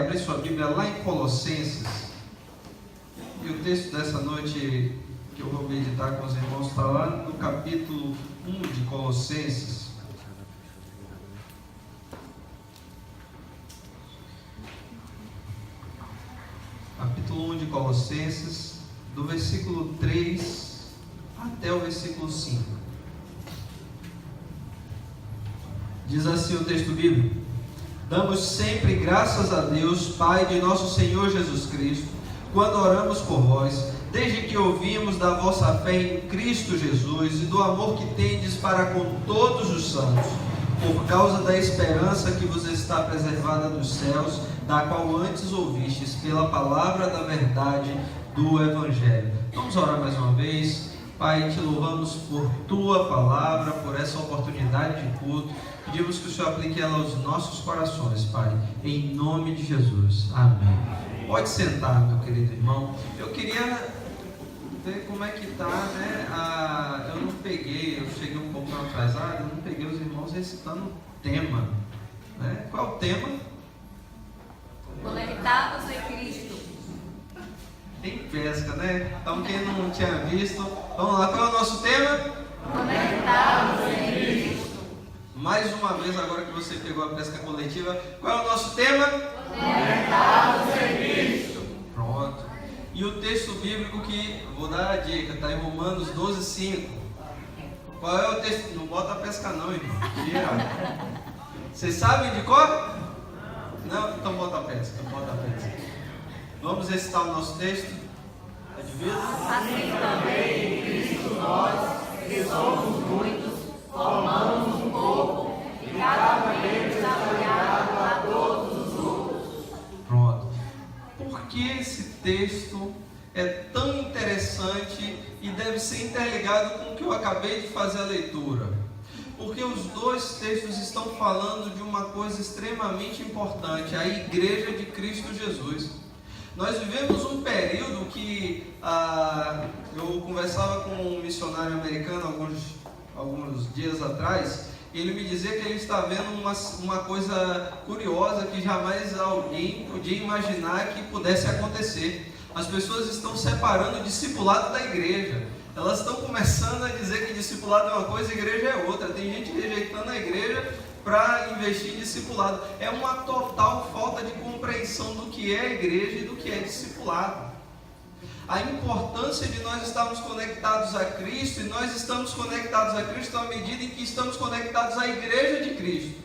abrir sua Bíblia lá em Colossenses. E o texto dessa noite que eu vou meditar com os irmãos está lá no capítulo 1 de Colossenses. Capítulo 1 de Colossenses, do versículo 3 até o versículo 5. Diz assim o texto bíblico: Damos sempre graças a Deus, Pai de nosso Senhor Jesus Cristo, quando oramos por vós, desde que ouvimos da vossa fé em Cristo Jesus e do amor que tendes para com todos os santos, por causa da esperança que vos está preservada nos céus, da qual antes ouvistes pela palavra da verdade do Evangelho. Vamos orar mais uma vez. Pai, te louvamos por tua palavra, por essa oportunidade de culto. Pedimos que o Senhor aplique ela aos nossos corações, Pai, em nome de Jesus. Amém. Pode sentar, meu querido irmão. Eu queria ver como é que está, né? Eu não peguei, eu cheguei um pouco atrasado, eu não peguei os irmãos recitando o tema, né? Qual é o tema? Conectados em Cristo. Tem pesca, né? Então quem não tinha visto, vamos lá, qual é o nosso tema? Conectados em Cristo. Mais uma vez, agora que você pegou a pesca coletiva, qual é o nosso tema? Conectados em Cristo. Pronto. E o texto bíblico que, vou dar a dica, está em Romanos 12:5. Qual é o texto? Não bota a pesca não, irmão. Tira. Vocês sabem de cor? Não? Então bota a pesca, Vamos recitar o nosso texto? Adivinha? Assim também em Cristo nós, que somos muitos, formamos um corpo, e cada membro está ligado a todos os outros. Pronto. Por que esse texto é tão interessante e deve ser interligado com o que eu acabei de fazer a leitura? Porque os dois textos estão falando de uma coisa extremamente importante, a Igreja de Cristo Jesus. Nós vivemos um período que eu conversava com um missionário americano alguns dias atrás, e ele me dizia que ele está vendo uma coisa curiosa que jamais alguém podia imaginar que pudesse acontecer. As pessoas estão separando o discipulado da igreja. Elas estão começando a dizer que discipulado é uma coisa e igreja é outra. Tem gente rejeitando a igreja para investir em discipulado. É uma total falta de compreensão do que é a igreja e do que é discipulado. A importância de nós estarmos conectados a Cristo, e nós estamos conectados a Cristo à medida em que estamos conectados à igreja de Cristo.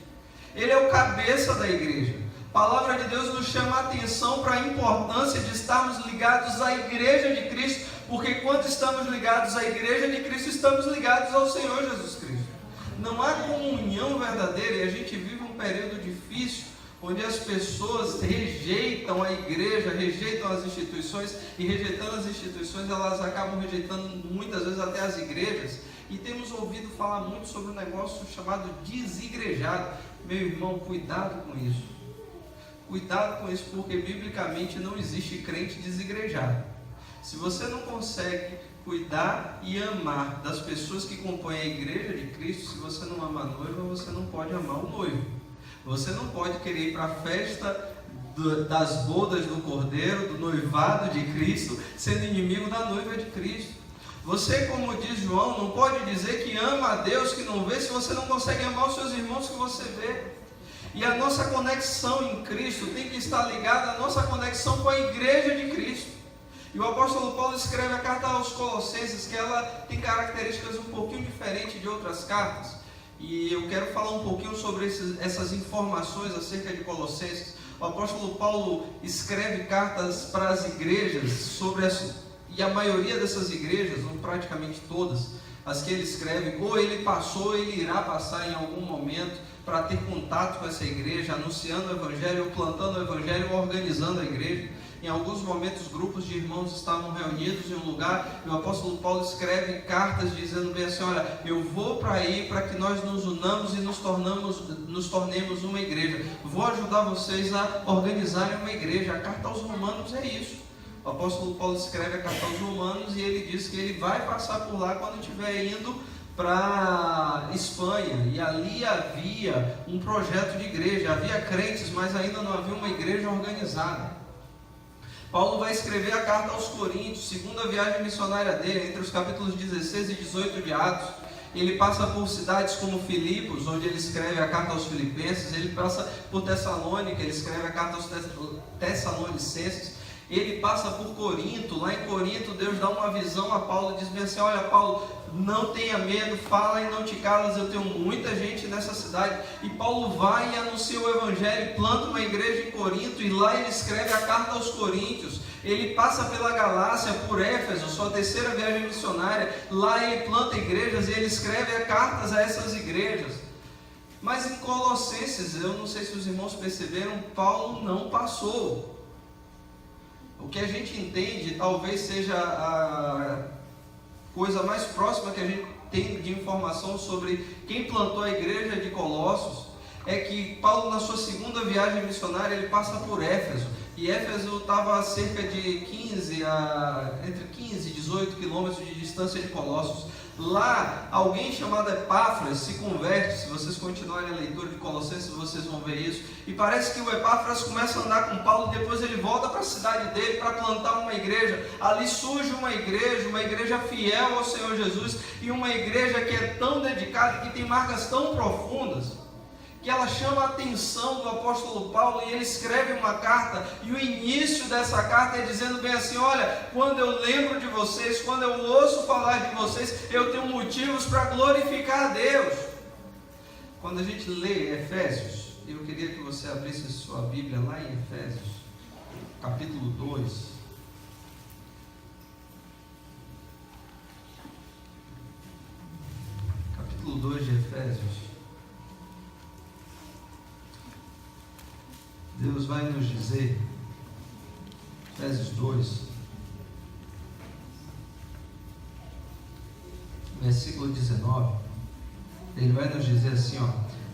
Ele é o cabeça da igreja. A palavra de Deus nos chama a atenção para a importância de estarmos ligados à igreja de Cristo, porque quando estamos ligados à igreja de Cristo, estamos ligados ao Senhor Jesus Cristo. Não há comunhão verdadeira, e a gente vive um período difícil, onde as pessoas rejeitam a igreja, rejeitam as instituições, e rejeitando as instituições, elas acabam rejeitando muitas vezes até as igrejas. E temos ouvido falar muito sobre um negócio chamado desigrejado. Meu irmão, cuidado com isso. Cuidado com isso, porque biblicamente não existe crente desigrejado. Se você não consegue cuidar e amar das pessoas que compõem a igreja de Cristo, se você não ama a noiva, você não pode amar o noivo. Você não pode querer ir para a festa das bodas do Cordeiro, do noivado de Cristo, sendo inimigo da noiva de Cristo. Você, como diz João, não pode dizer que ama a Deus que não vê, se você não consegue amar os seus irmãos que você vê. E a nossa conexão em Cristo tem que estar ligada à nossa conexão com a igreja de Cristo. E o apóstolo Paulo escreve a carta aos Colossenses, que ela tem características um pouquinho diferentes de outras cartas. E eu quero falar um pouquinho sobre essas informações acerca de Colossenses. O apóstolo Paulo escreve cartas para as igrejas, e a maioria dessas igrejas, ou praticamente todas, as que ele escreve, ou ele passou, ou ele irá passar em algum momento para ter contato com essa igreja, anunciando o evangelho, ou plantando o evangelho, ou organizando a igreja. Em alguns momentos, grupos de irmãos estavam reunidos em um lugar, e o apóstolo Paulo escreve cartas dizendo bem assim: olha, eu vou para aí para que nós nos unamos e nos tornemos uma igreja. Vou ajudar vocês a organizarem uma igreja. A carta aos Romanos é isso. O apóstolo Paulo escreve a carta aos Romanos e ele diz que ele vai passar por lá quando estiver indo para Espanha, e ali havia um projeto de igreja, havia crentes, mas ainda não havia uma igreja organizada. Paulo vai escrever a carta aos Coríntios, segunda viagem missionária dele, entre os capítulos 16 e 18 de Atos. Ele passa por cidades como Filipos, onde ele escreve a carta aos Filipenses. Ele passa por Tessalônica, ele escreve a carta aos Tessalonicenses. Ele passa por Corinto. Lá em Corinto, Deus dá uma visão a Paulo e diz bem assim: olha, Paulo, não tenha medo, fala e não te calas, eu tenho muita gente nessa cidade. E Paulo vai e anuncia o Evangelho, planta uma igreja em Corinto, e lá ele escreve a carta aos Coríntios. Ele passa pela Galácia, por Éfeso, sua terceira viagem missionária. Lá ele planta igrejas e ele escreve cartas a essas igrejas. Mas em Colossenses, eu não sei se os irmãos perceberam, Paulo não passou. O que a gente entende talvez seja a coisa mais próxima que a gente tem de informação sobre quem plantou a igreja de Colossos, é que Paulo, na sua segunda viagem missionária, ele passa por Éfeso. E Éfeso estava a cerca de entre 15 e 18 quilômetros de distância de Colossos. Lá, alguém chamado Epáfras se converte. Se vocês continuarem a leitura de Colossenses, vocês vão ver isso. E parece que o Epáfras começa a andar com Paulo, e depois ele volta para a cidade dele para plantar uma igreja. Ali surge uma igreja fiel ao Senhor Jesus, e uma igreja que é tão dedicada, que tem marcas tão profundas, que ela chama a atenção do apóstolo Paulo, e ele escreve uma carta, e o início dessa carta é dizendo bem assim: olha, quando eu lembro de vocês, quando eu ouço falar de vocês, eu tenho motivos para glorificar a Deus. Quando a gente lê Efésios, eu queria que você abrisse sua Bíblia lá em Efésios, capítulo 2. Capítulo 2 de Efésios. Deus vai nos dizer, Efésios 2, versículo 19, ele vai nos dizer assim, ó: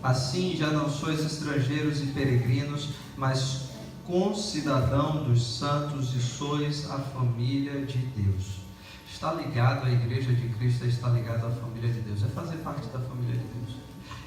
assim já não sois estrangeiros e peregrinos, mas concidadão dos santos, e sois a família de Deus. Estar ligado à igreja de Cristo é estar ligado à família de Deus, é fazer parte da família de Deus.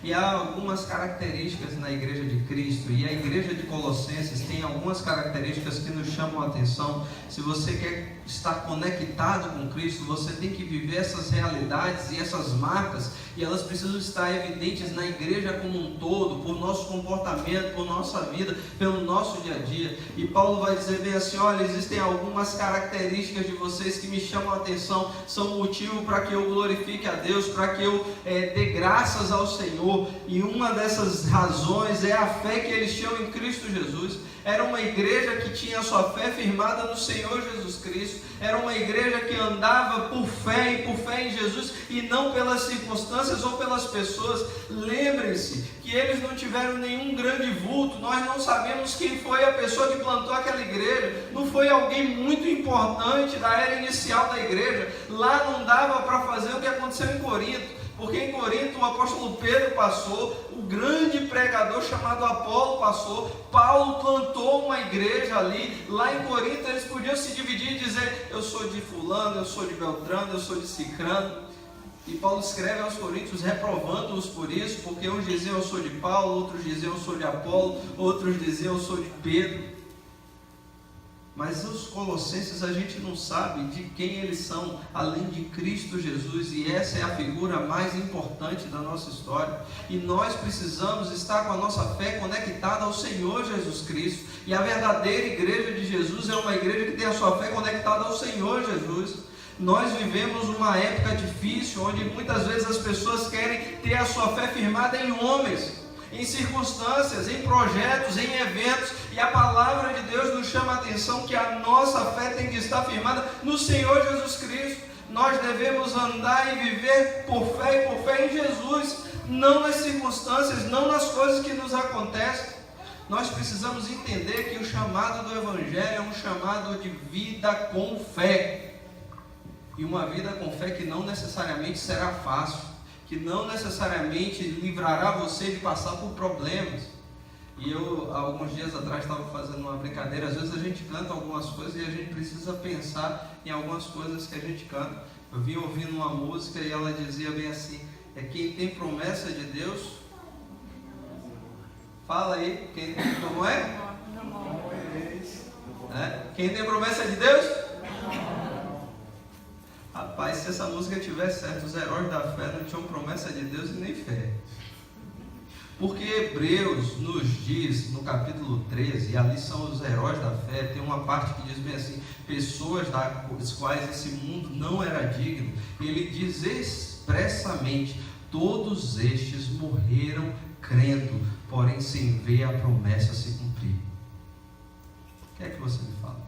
E há algumas características na igreja de Cristo, e a igreja de Colossenses tem algumas características que nos chamam a atenção. Se você quer estar conectado com Cristo, você tem que viver essas realidades e essas marcas, e elas precisam estar evidentes na igreja como um todo, por nosso comportamento, por nossa vida, pelo nosso dia a dia. E Paulo vai dizer bem assim: olha, existem algumas características de vocês que me chamam a atenção, são motivo para que eu glorifique a Deus, para que eu dê graças ao Senhor. E uma dessas razões é a fé que eles tinham em Cristo Jesus. Era uma igreja que tinha a sua fé firmada no Senhor Jesus Cristo. Era uma igreja que andava por fé e por fé em Jesus, e não pelas circunstâncias ou pelas pessoas. Lembrem-se que eles não tiveram nenhum grande vulto. Nós não sabemos quem foi a pessoa que plantou aquela igreja. Não foi alguém muito importante da era inicial da igreja. Lá não dava para fazer o que aconteceu em Corinto. Porque em Corinto o apóstolo Pedro passou, o grande pregador chamado Apolo passou, Paulo plantou uma igreja ali. Lá em Corinto eles podiam se dividir e dizer: eu sou de fulano, eu sou de Beltrano, eu sou de Cicrano. E Paulo escreve aos Coríntios reprovando-os por isso, porque uns diziam: eu sou de Paulo, outros diziam: eu sou de Apolo, outros diziam: eu sou de Pedro. Mas os colossenses, a gente não sabe de quem eles são, além de Cristo Jesus, e essa é a figura mais importante da nossa história. E nós precisamos estar com a nossa fé conectada ao Senhor Jesus Cristo. E a verdadeira igreja de Jesus é uma igreja que tem a sua fé conectada ao Senhor Jesus. Nós vivemos uma época difícil, onde muitas vezes as pessoas querem ter a sua fé firmada em homens, em circunstâncias, em projetos, em eventos, e a palavra de Deus nos chama a atenção que a nossa fé tem que estar firmada no Senhor Jesus Cristo. Nós devemos andar e viver por fé em Jesus, não nas circunstâncias, não nas coisas que nos acontecem. Nós precisamos entender que o chamado do Evangelho é um chamado de vida com fé, e uma vida com fé que não necessariamente será fácil, que não necessariamente livrará você de passar por problemas. E eu, alguns dias atrás, estava fazendo uma brincadeira. Às vezes a gente canta algumas coisas e a gente precisa pensar em algumas coisas que a gente canta. Eu vim ouvindo uma música e ela dizia bem assim: é quem tem promessa de Deus. Fala aí, como é? Quem tem promessa de Deus? Rapaz, se essa música tivesse certo, os heróis da fé não tinham promessa de Deus e nem fé. Porque Hebreus nos diz, no capítulo 13, e ali são os heróis da fé, tem uma parte que diz bem assim, pessoas das quais esse mundo não era digno. Ele diz expressamente, todos estes morreram crendo, porém sem ver a promessa se cumprir. O que é que você me fala?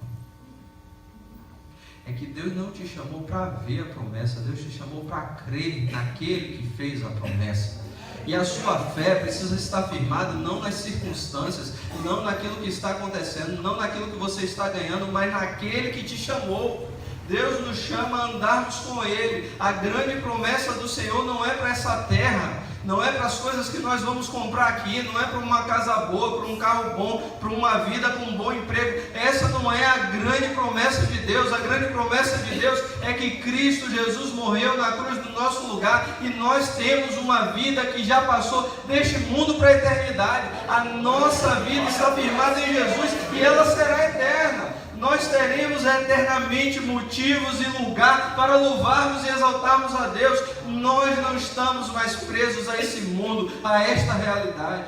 É que Deus não te chamou para ver a promessa, Deus te chamou para crer naquele que fez a promessa. E a sua fé precisa estar firmada não nas circunstâncias, não naquilo que está acontecendo, não naquilo que você está ganhando, mas naquele que te chamou. Deus nos chama a andarmos com Ele. A grande promessa do Senhor não é para essa terra, não é para as coisas que nós vamos comprar aqui, não é para uma casa boa, para um carro bom, para uma vida com um bom emprego. Essa não é a grande promessa de Deus. A grande promessa de Deus é que Cristo Jesus morreu na cruz do nosso lugar e nós temos uma vida que já passou deste mundo para a eternidade. A nossa vida está firmada em Jesus e ela será eterna. Nós teremos eternamente motivos e lugar para louvarmos e exaltarmos a Deus. Nós não estamos mais presos a esse mundo, a esta realidade.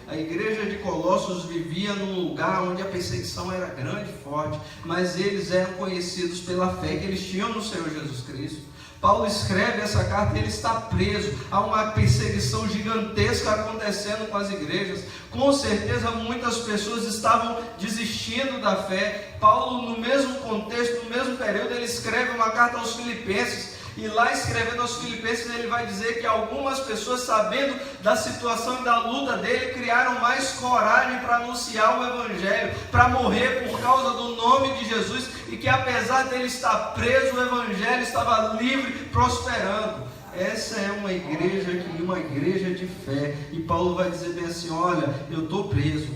A igreja de Colossos vivia num lugar onde a perseguição era grande e forte, mas eles eram conhecidos pela fé que eles tinham no Senhor Jesus Cristo. Paulo escreve essa carta e ele está preso. Há uma perseguição gigantesca acontecendo com as igrejas. Com certeza muitas pessoas estavam desistindo da fé. Paulo, no mesmo contexto, no mesmo período, ele escreve uma carta aos Filipenses. E lá escrevendo aos Filipenses, ele vai dizer que algumas pessoas, sabendo da situação e da luta dele, criaram mais coragem para anunciar o Evangelho, para morrer por causa do nome de Jesus, e que apesar dele estar preso, o Evangelho estava livre, prosperando. Essa é uma igreja de fé. E Paulo vai dizer bem assim, olha, eu estou preso,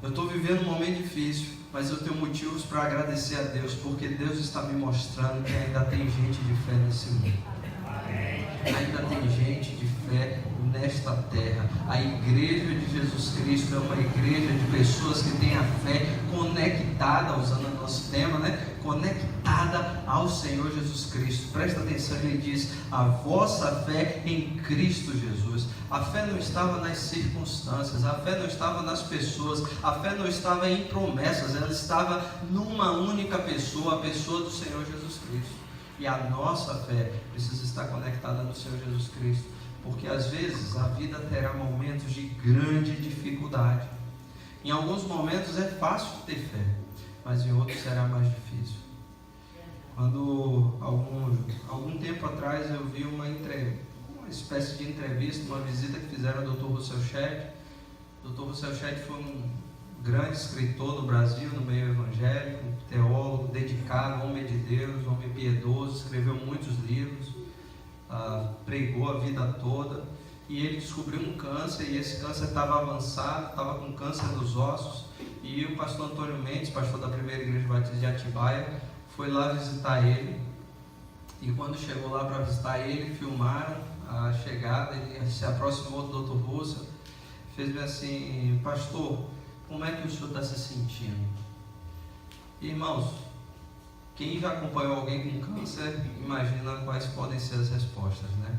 eu estou vivendo um momento difícil, mas eu tenho motivos para agradecer a Deus, porque Deus está me mostrando que ainda tem gente de fé nesse mundo. Ainda tem gente de fé nesta terra. A igreja de Jesus Cristo é uma igreja de pessoas que têm a fé conectada, usando o nosso tema, conectada ao Senhor Jesus Cristo. Presta atenção, ele diz, a vossa fé em Cristo Jesus. A fé não estava nas circunstâncias, a fé não estava nas pessoas, a fé não estava em promessas, ela estava numa única pessoa, a pessoa do Senhor Jesus Cristo. E a nossa fé precisa estar conectada no Senhor Jesus Cristo, porque às vezes a vida terá momentos de grande dificuldade. Em alguns momentos é fácil ter fé, mas em outros será mais difícil. Quando algum tempo atrás eu vi uma espécie de entrevista, uma visita que fizeram ao Dr. Rousseau Shedd. O Dr. Rousseau Shedd foi um grande escritor do Brasil, no meio evangélico, teólogo, dedicado, homem de Deus, homem piedoso, escreveu muitos livros, pregou a vida toda, e ele descobriu um câncer, e esse câncer estava avançado, estava com câncer nos ossos, e o pastor Antônio Mendes, pastor da primeira igreja batista de Atibaia, foi lá visitar ele, e quando chegou lá para visitar ele, filmaram a chegada, ele se aproximou do Dr. Russell, fez bem assim, pastor, como é que o senhor está se sentindo? Irmãos, quem já acompanhou alguém com câncer, imagina quais podem ser as respostas, né?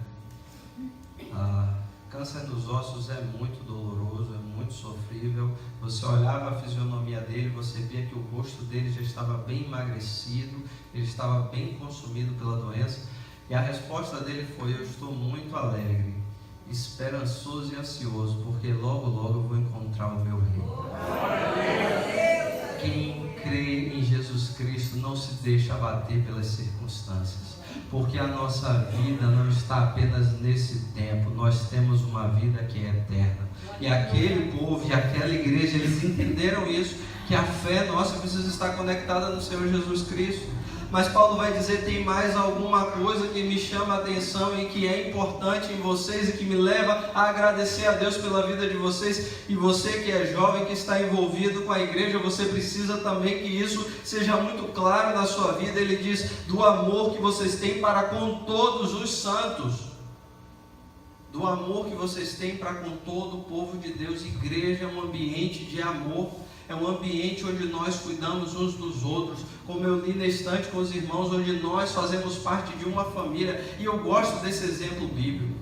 Câncer dos ossos é muito doloroso, é muito sofrível. Você olhava a fisionomia dele, você via que o rosto dele já estava bem emagrecido, ele estava bem consumido pela doença. E a resposta dele foi, eu estou muito alegre, esperançoso e ansioso, porque logo, logo eu vou encontrar o meu rei. Quem crê em Jesus Cristo não se deixa abater pelas circunstâncias, porque a nossa vida não está apenas nesse tempo, nós temos uma vida que é eterna. E aquele povo e aquela igreja, eles entenderam isso, que a fé nossa precisa estar conectada no Senhor Jesus Cristo. Mas Paulo vai dizer, tem mais alguma coisa que me chama a atenção e que é importante em vocês e que me leva a agradecer a Deus pela vida de vocês. E você que é jovem, que está envolvido com a igreja, você precisa também que isso seja muito claro na sua vida. Ele diz, do amor que vocês têm para com todos os santos. do amor que vocês têm para com todo o povo de Deus. Igreja é um ambiente de amor, é um ambiente onde nós cuidamos uns dos outros, como eu li na estante com os irmãos, onde nós fazemos parte de uma família. E eu gosto desse exemplo bíblico.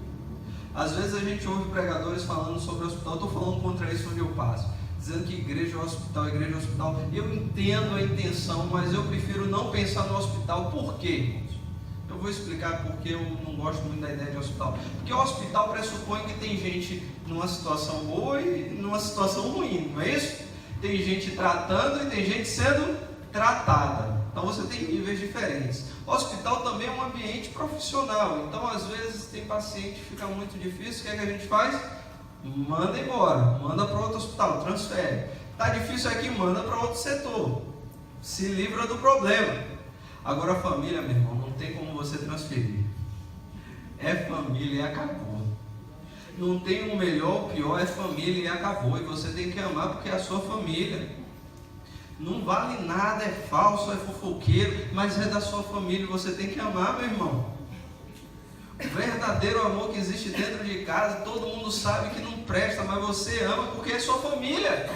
Às vezes a gente ouve pregadores falando sobre o hospital. Eu estou falando contra isso onde eu passo, dizendo que igreja é hospital, igreja é hospital. Eu entendo a intenção, mas eu prefiro não pensar no hospital. Por quê? Eu vou explicar porque eu não gosto muito da ideia de hospital. Porque o hospital pressupõe que tem gente numa situação boa e numa situação ruim, não é isso? Tem gente tratando e tem gente sendo tratada. Então você tem níveis diferentes. O hospital também é um ambiente profissional. Então às vezes tem paciente que fica muito difícil. O que é que a gente faz? Manda embora, manda para outro hospital, transfere. Está difícil aqui, manda para outro setor. Se livra do problema. Agora a família, meu irmão, não tem como você transferir. É família e acabou. Não tem o melhor, o pior, é família e acabou. E você tem que amar porque é a sua família. Não vale nada, é falso, é fofoqueiro, mas é da sua família. Você tem que amar, meu irmão. O verdadeiro amor que existe dentro de casa, todo mundo sabe que não presta, mas você ama porque é sua família.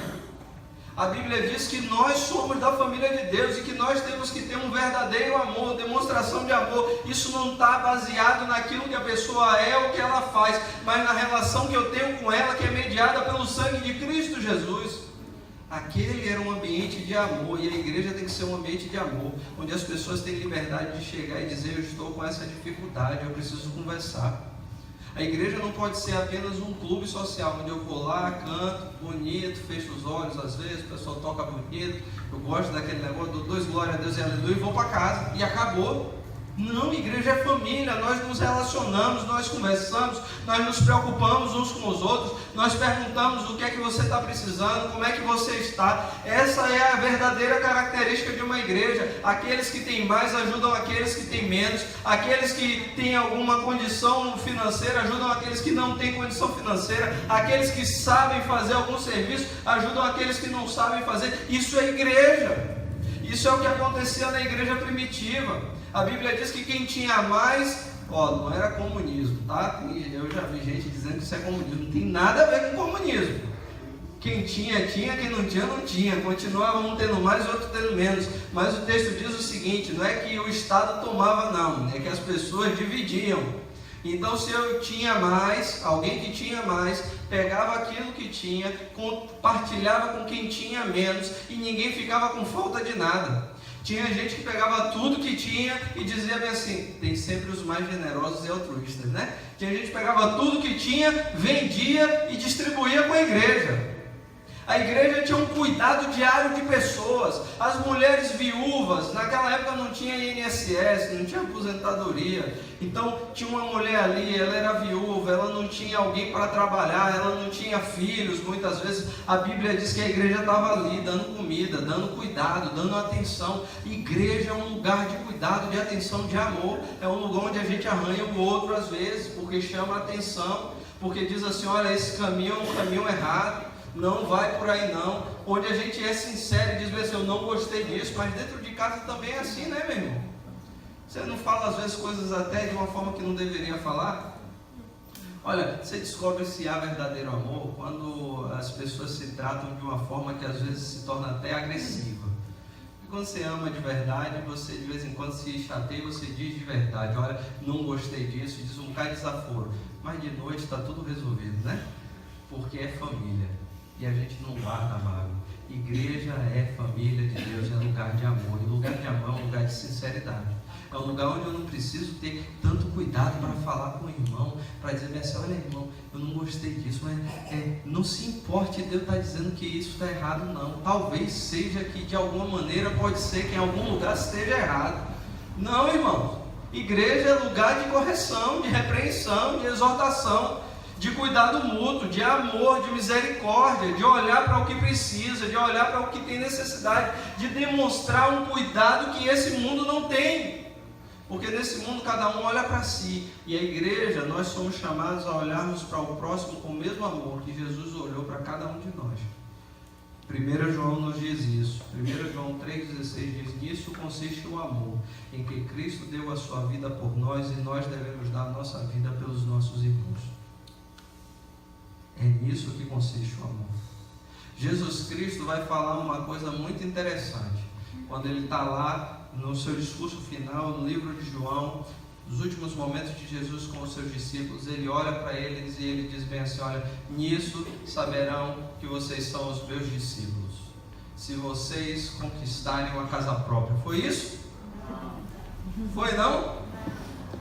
A Bíblia diz que nós somos da família de Deus e que nós temos que ter um verdadeiro amor, demonstração de amor. Isso não está baseado naquilo que a pessoa é ou que ela faz, mas na relação que eu tenho com ela, que é mediada pelo sangue de Cristo Jesus. Aquele era um ambiente de amor, e a igreja tem que ser um ambiente de amor, onde as pessoas têm liberdade de chegar e dizer: eu estou com essa dificuldade, eu preciso conversar. A igreja não pode ser apenas um clube social, onde eu vou lá, canto, bonito, fecho os olhos às vezes, o pessoal toca bonito, eu gosto daquele negócio, dou 2 glória a Deus e aleluia e vou para casa, e acabou. Não, igreja é família, nós nos relacionamos, nós conversamos, nós nos preocupamos uns com os outros, nós perguntamos o que é que você está precisando, como é que você está. Essa é a verdadeira característica de uma igreja. Aqueles que têm mais ajudam aqueles que têm menos, aqueles que têm alguma condição financeira ajudam aqueles que não têm condição financeira, aqueles que sabem fazer algum serviço ajudam aqueles que não sabem fazer. Isso é igreja. Isso é o que acontecia na igreja primitiva. A Bíblia diz que quem tinha mais, não era comunismo, tá? Eu já vi gente dizendo que isso é comunismo. Não tem nada a ver com comunismo. Quem tinha, tinha. Quem não tinha, não tinha. Continuava um tendo mais, outro tendo menos. Mas o texto diz o seguinte: não é que o Estado tomava, não. É que as pessoas dividiam. Então, se eu tinha mais, alguém que tinha mais, pegava aquilo que tinha, compartilhava com quem tinha menos, e ninguém ficava com falta de nada. Tinha gente que pegava tudo que tinha e dizia bem assim, tem sempre os mais generosos e altruístas, né? Tinha gente que pegava tudo que tinha, vendia e distribuía com a igreja. A igreja tinha um cuidado diário de pessoas. As mulheres viúvas, naquela época não tinha INSS, não tinha aposentadoria. Então tinha uma mulher ali, ela era viúva, ela não tinha alguém para trabalhar, ela não tinha filhos. Muitas vezes a Bíblia diz que a igreja estava ali, dando comida, dando cuidado, dando atenção. Igreja é um lugar de cuidado, de atenção, de amor. É um lugar onde a gente arranha o outro às vezes, porque chama a atenção, porque diz assim, olha, esse caminho é um caminho errado. Não vai por aí não, onde a gente é sincero e diz assim, eu não gostei disso, mas dentro de casa também é assim, né, meu irmão? Você não fala às vezes coisas até de uma forma que não deveria falar? Olha, você descobre se há verdadeiro amor quando as pessoas se tratam de uma forma que às vezes se torna até agressiva. E quando você ama de verdade, você de vez em quando se chateia, você diz de verdade, olha, não gostei disso, diz um cara de desaforo, mas de noite está tudo resolvido, né? Porque é família. E a gente não guarda mágoa. Igreja é família de Deus, é lugar de amor. E lugar de amor é um lugar de sinceridade. É um lugar onde eu não preciso ter tanto cuidado para falar com o irmão, para dizer assim, olha irmão, eu não gostei disso, mas não se importe, Deus está dizendo que isso está errado, não. Talvez seja que de alguma maneira pode ser que em algum lugar esteja errado. Não, irmãos. Igreja é lugar de correção, de repreensão, de exortação, de cuidado mútuo, de amor, de misericórdia, de olhar para o que precisa, de olhar para o que tem necessidade, de demonstrar um cuidado que esse mundo não tem, porque nesse mundo cada um olha para si, e a igreja, nós somos chamados a olharmos para o próximo com o mesmo amor que Jesus olhou para cada um de nós. 1 João nos diz isso, 1 João 3,16 diz, nisso consiste o amor, em que Cristo deu a sua vida por nós, e nós devemos dar a nossa vida pelos nossos irmãos. nisso que consiste o amor. Jesus Cristo vai falar uma coisa muito interessante. Quando ele está lá no seu discurso final, no livro de João, nos últimos momentos de Jesus com os seus discípulos, ele olha para eles e ele diz bem assim: olha, nisso saberão que vocês são os meus discípulos, se vocês conquistarem uma casa própria. Foi isso? Foi não?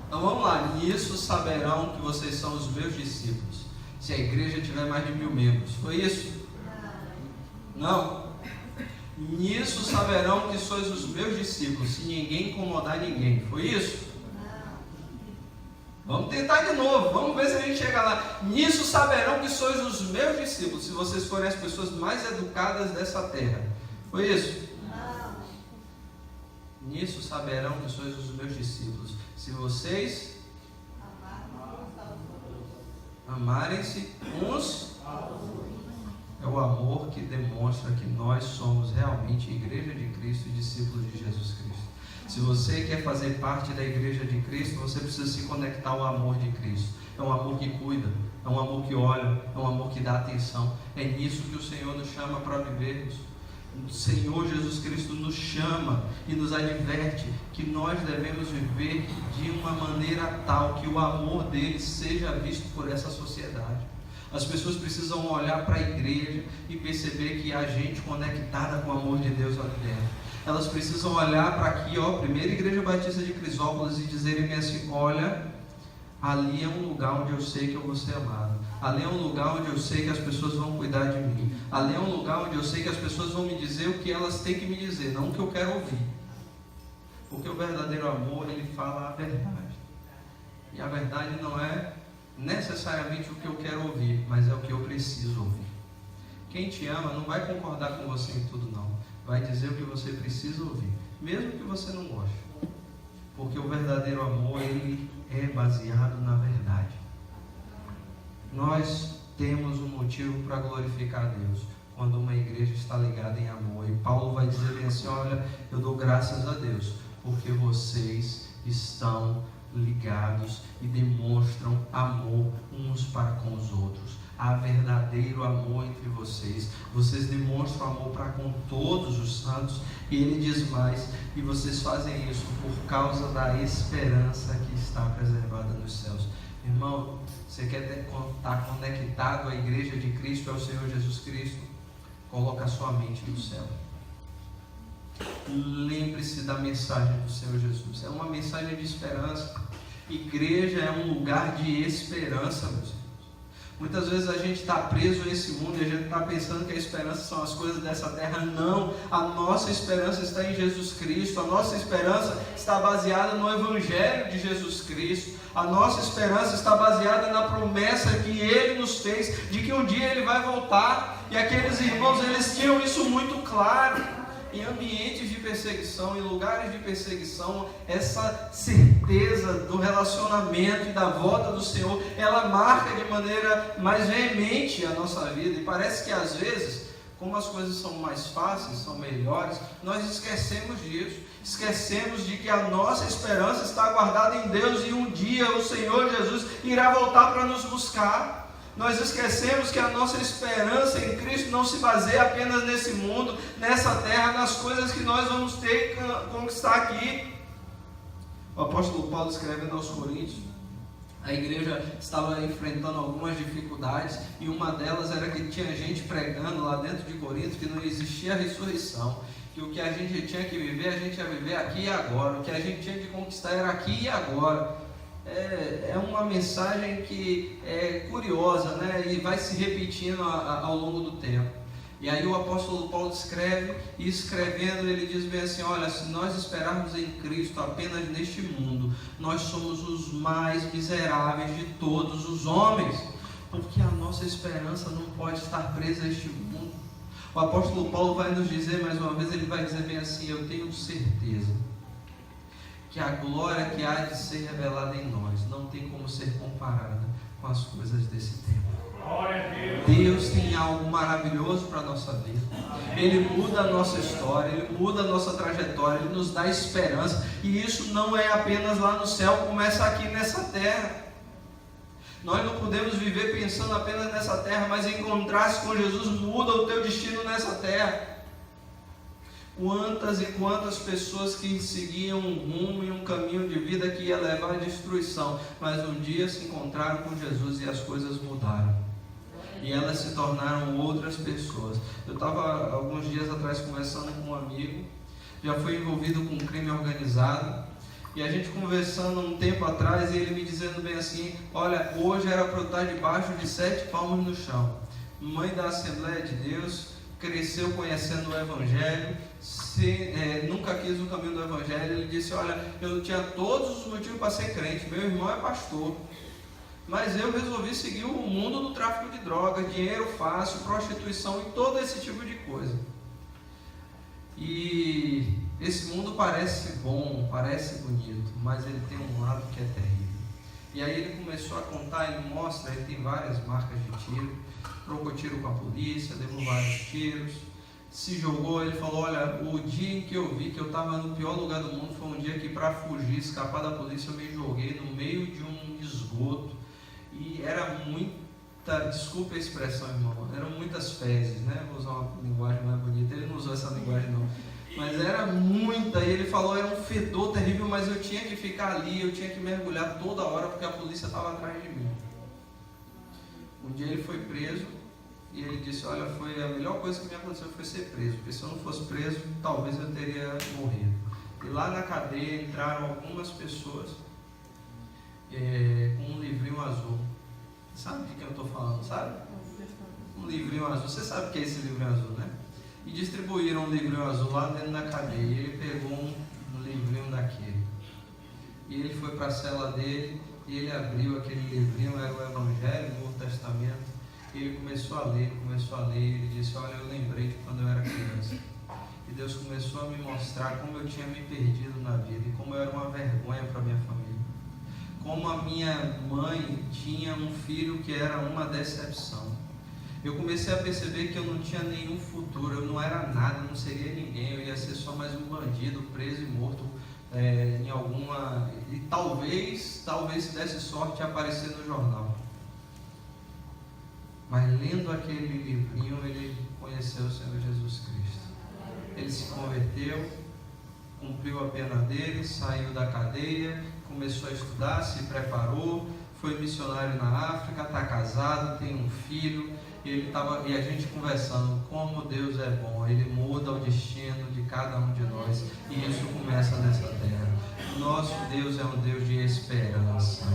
Então vamos lá. Nisso saberão que vocês são os meus discípulos, se a igreja tiver mais de 1000 membros. Foi isso? Não? Nisso saberão que sois os meus discípulos, se ninguém incomodar ninguém. Foi isso? Vamos tentar de novo, vamos ver se a gente chega lá. Nisso saberão que sois os meus discípulos, se vocês forem as pessoas mais educadas dessa terra. Foi isso? Nisso saberão que sois os meus discípulos, se vocês amarem-se uns. É o amor que demonstra que nós somos realmente igreja de Cristo e discípulos de Jesus Cristo. Se você quer fazer parte da igreja de Cristo, você precisa se conectar ao amor de Cristo. É um amor que cuida, é um amor que olha, é um amor que dá atenção. É nisso que o Senhor nos chama para vivermos. O Senhor Jesus Cristo nos chama e nos adverte que nós devemos viver de uma maneira tal que o amor dele seja visto por essa sociedade. As pessoas precisam olhar para a igreja e perceber que há gente conectada com o amor de Deus ali dentro. Elas precisam olhar para aqui, Primeira Igreja Batista de Crisópolis, e dizerem assim: olha, ali é um lugar onde eu sei que eu vou ser amado. Ali é um lugar onde eu sei que as pessoas vão cuidar de mim. Ali é um lugar onde eu sei que as pessoas vão me dizer o que elas têm que me dizer, não o que eu quero ouvir. Porque o verdadeiro amor, ele fala a verdade. E a verdade não é necessariamente o que eu quero ouvir, mas é o que eu preciso ouvir. Quem te ama não vai concordar com você em tudo, não. Vai dizer o que você precisa ouvir, mesmo que você não goste. Porque o verdadeiro amor, ele é baseado na verdade. Nós temos um motivo para glorificar a Deus quando uma igreja está ligada em amor. E Paulo vai dizer bem assim: olha, eu dou graças a Deus porque vocês estão ligados e demonstram amor uns para com os outros. Há verdadeiro amor entre vocês. Vocês demonstram amor para com todos os santos. E ele diz mais: e vocês fazem isso por causa da esperança que está preservada nos céus. Irmão, você quer estar conectado à igreja de Cristo, ao Senhor Jesus Cristo? Coloca a sua mente no céu. Lembre-se da mensagem do Senhor Jesus. É uma mensagem de esperança. Igreja é um lugar de esperança, meus irmãos. Muitas vezes a gente está preso nesse mundo e a gente está pensando que a esperança são as coisas dessa terra. Não, a nossa esperança está em Jesus Cristo. A nossa esperança está baseada no Evangelho de Jesus Cristo. A nossa esperança está baseada na promessa que Ele nos fez de que um dia Ele vai voltar. E aqueles irmãos, eles tinham isso muito claro. Em ambientes de perseguição, em lugares de perseguição, essa certeza do relacionamento e da volta do Senhor, ela marca de maneira mais veemente a nossa vida. E parece que às vezes, como as coisas são mais fáceis, são melhores, nós esquecemos disso. Esquecemos de que a nossa esperança está guardada em Deus e um dia o Senhor Jesus irá voltar para nos buscar. Nós esquecemos que a nossa esperança em Cristo não se baseia apenas nesse mundo, nessa terra, nas coisas que nós vamos ter que conquistar aqui. O apóstolo Paulo, escrevendo aos Coríntios, a igreja estava enfrentando algumas dificuldades, e uma delas era que tinha gente pregando lá dentro de Corinto que não existia ressurreição, que o que a gente tinha que viver, a gente ia viver aqui e agora, o que a gente tinha que conquistar era aqui e agora. É uma mensagem que é curiosa, né? E vai se repetindo ao longo do tempo. E aí o apóstolo Paulo escreve, e escrevendo ele diz bem assim: olha, se nós esperarmos em Cristo apenas neste mundo, nós somos os mais miseráveis de todos os homens, porque a nossa esperança não pode estar presa a este mundo. O apóstolo Paulo vai nos dizer mais uma vez, ele vai dizer bem assim: eu tenho certeza que a glória que há de ser revelada em nós não tem como ser comparada com as coisas desse tempo. Deus tem algo maravilhoso para a nossa vida. Ele muda a nossa história, Ele muda a nossa trajetória, Ele nos dá esperança. E isso não é apenas lá no céu, começa aqui nessa terra. Nós não podemos viver pensando apenas nessa terra, mas encontrar-se com Jesus muda o teu destino nessa terra. Quantas e quantas pessoas que seguiam um rumo e um caminho de vida que ia levar à destruição, mas um dia se encontraram com Jesus e as coisas mudaram. E elas se tornaram outras pessoas. Eu estava alguns dias atrás conversando com um amigo, já foi envolvido com crime organizado, e a gente conversando um tempo atrás, e ele me dizendo bem assim: olha, hoje era para eu estar debaixo de 7 palmos no chão. Mãe da Assembleia de Deus, cresceu conhecendo o Evangelho, nunca quis o caminho do Evangelho. Ele disse: olha, eu tinha todos os motivos para ser crente, meu irmão é pastor, mas eu resolvi seguir o mundo do tráfico de drogas, dinheiro fácil, prostituição e todo esse tipo de coisa. E esse mundo parece bom, parece bonito, mas ele tem um lado que é terrível. E aí ele começou a contar, ele mostra, ele tem várias marcas de tiro, trocou tiro com a polícia, levou vários tiros, se jogou. Ele falou: olha, o dia em que eu vi que eu estava no pior lugar do mundo foi um dia que, para fugir, escapar da polícia, eu me joguei no meio de um esgoto, e era muita, desculpa a expressão, irmão, eram muitas fezes, né? Vou usar uma linguagem mais bonita, ele não usou essa linguagem não, mas era muita. E ele falou: era um fedor terrível, mas eu tinha que ficar ali, eu tinha que mergulhar toda hora, porque a polícia estava atrás de mim. Um dia ele foi preso, e ele disse: olha, foi a melhor coisa que me aconteceu foi ser preso, porque se eu não fosse preso, talvez eu teria morrido. E lá na cadeia entraram algumas pessoas com um livrinho azul. Sabe de que eu estou falando, sabe? Um livrinho azul. Você sabe o que é esse livrinho azul, né? E distribuíram um livrinho azul lá dentro da cadeia. E ele pegou um livrinho daquele. E ele foi para a cela dele, e ele abriu aquele livrinho, era o Evangelho, o Novo Testamento. E ele começou a ler, e ele disse: olha, eu lembrei de quando eu era criança. E Deus começou a me mostrar como eu tinha me perdido na vida, e como eu era uma vergonha para minha família. Como a minha mãe tinha um filho que era uma decepção. Eu comecei a perceber que eu não tinha nenhum futuro, eu não era nada, não seria ninguém, eu ia ser só mais um bandido, preso e morto em alguma... E talvez se desse sorte aparecer no jornal. Mas lendo aquele livrinho, ele conheceu o Senhor Jesus Cristo. Ele se converteu, cumpriu a pena dele, saiu da cadeia, começou a estudar, se preparou, foi missionário na África, está casado, tem um filho, e a gente conversando como Deus é bom, Ele muda o destino de cada um de nós, e isso começa nessa terra. Nosso Deus é um Deus de esperança.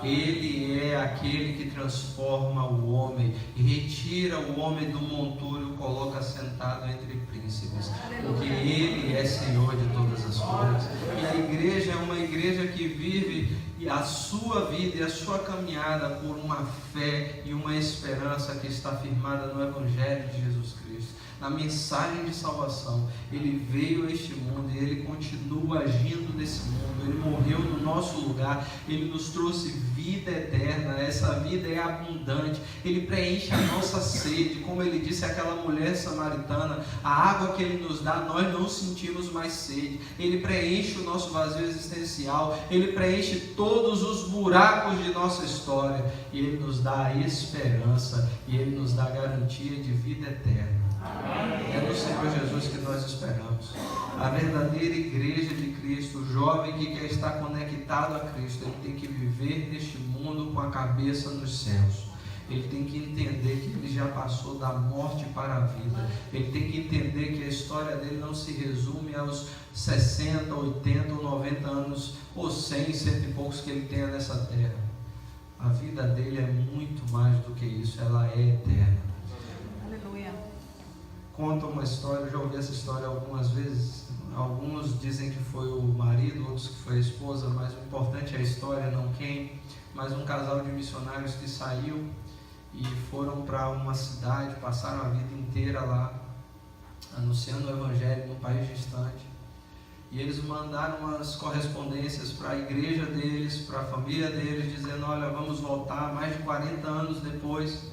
Ele é aquele que transforma o homem e retira o homem do montúrio e o coloca sentado entre príncipes, porque Ele é Senhor de todas as coisas. E a igreja é uma igreja que vive a sua vida e a sua caminhada por uma fé e uma esperança que está firmada no Evangelho de Jesus Cristo, na mensagem de salvação. Ele veio a este mundo e Ele continua agindo nesse mundo. Ele morreu no nosso lugar, Ele nos trouxe vida eterna. Essa vida é abundante, Ele preenche a nossa sede. Como Ele disse àquela mulher samaritana, a água que Ele nos dá, nós não sentimos mais sede. Ele preenche o nosso vazio existencial, Ele preenche todos os buracos de nossa história, e Ele nos dá a esperança, e Ele nos dá a garantia de vida eterna. É no Senhor Jesus que nós esperamos. A verdadeira igreja de Cristo, o jovem que quer estar conectado a Cristo, ele tem que viver neste mundo com a cabeça nos céus. Ele tem que entender que ele já passou da morte para a vida. Ele tem que entender que a história dele não se resume aos 60, 80 ou 90 anos, ou 100, cento e poucos que ele tenha nessa terra. A vida dele é muito mais do que isso, ela é eterna. Conta uma história, eu já ouvi essa história algumas vezes. Alguns dizem que foi o marido, outros que foi a esposa, mas o importante é a história, não quem. Mas um casal de missionários que saiu e foram para uma cidade, passaram a vida inteira lá, anunciando o Evangelho num país distante. E eles mandaram umas correspondências para a igreja deles, para a família deles, dizendo: olha, vamos voltar, mais de 40 anos depois.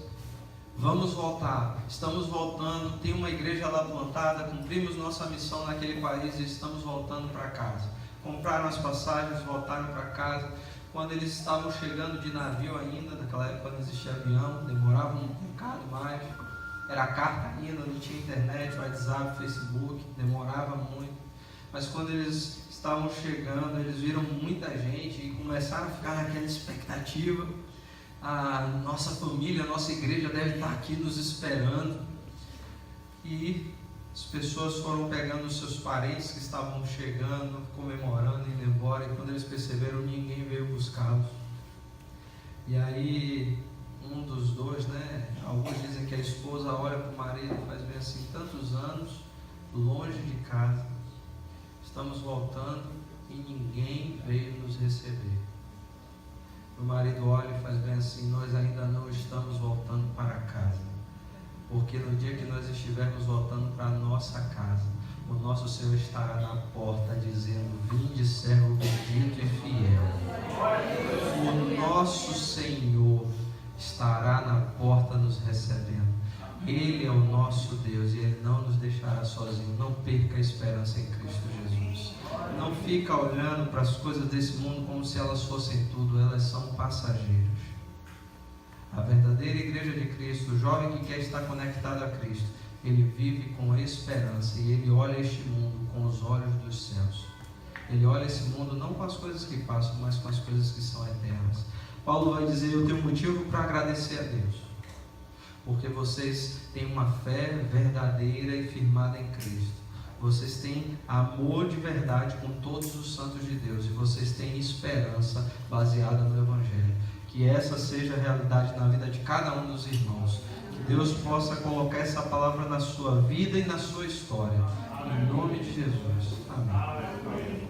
Vamos voltar, estamos voltando, tem uma igreja lá plantada, cumprimos nossa missão naquele país e estamos voltando para casa. Compraram as passagens, voltaram para casa, quando eles estavam chegando de navio ainda, naquela época não existia avião, demorava um bocado mais, era carta ainda, não tinha internet, WhatsApp, Facebook, demorava muito. Mas quando eles estavam chegando, eles viram muita gente e começaram a ficar naquela expectativa. A nossa família, a nossa igreja deve estar aqui nos esperando. E as pessoas foram pegando os seus parentes que estavam chegando, comemorando, indo embora, e quando eles perceberam, ninguém veio buscá-los. E aí, um dos dois, alguns dizem que a esposa olha para o marido e faz bem assim: tantos anos longe de casa, estamos voltando e ninguém veio nos receber. O marido olha e faz bem assim: nós ainda não estamos voltando para casa. Porque no dia que nós estivermos voltando para a nossa casa, o nosso Senhor estará na porta dizendo: vinde, servo bendito e fiel. O nosso Senhor estará na porta nos recebendo. Ele é o nosso Deus e Ele não nos deixará sozinhos. Não perca a esperança em Cristo Jesus. Não fica olhando para as coisas desse mundo como se elas fossem tudo. Elas são passageiras. A verdadeira igreja de Cristo, o jovem que quer estar conectado a Cristo, ele vive com esperança e ele olha este mundo com os olhos dos céus. Ele olha esse mundo não com as coisas que passam, mas com as coisas que são eternas. Paulo vai dizer: eu tenho motivo para agradecer a Deus, porque vocês têm uma fé verdadeira e firmada em Cristo. Vocês têm amor de verdade com todos os santos de Deus, e vocês têm esperança baseada no Evangelho. Que essa seja a realidade na vida de cada um dos irmãos. Que Deus possa colocar essa palavra na sua vida e na sua história. Em nome de Jesus. Amém.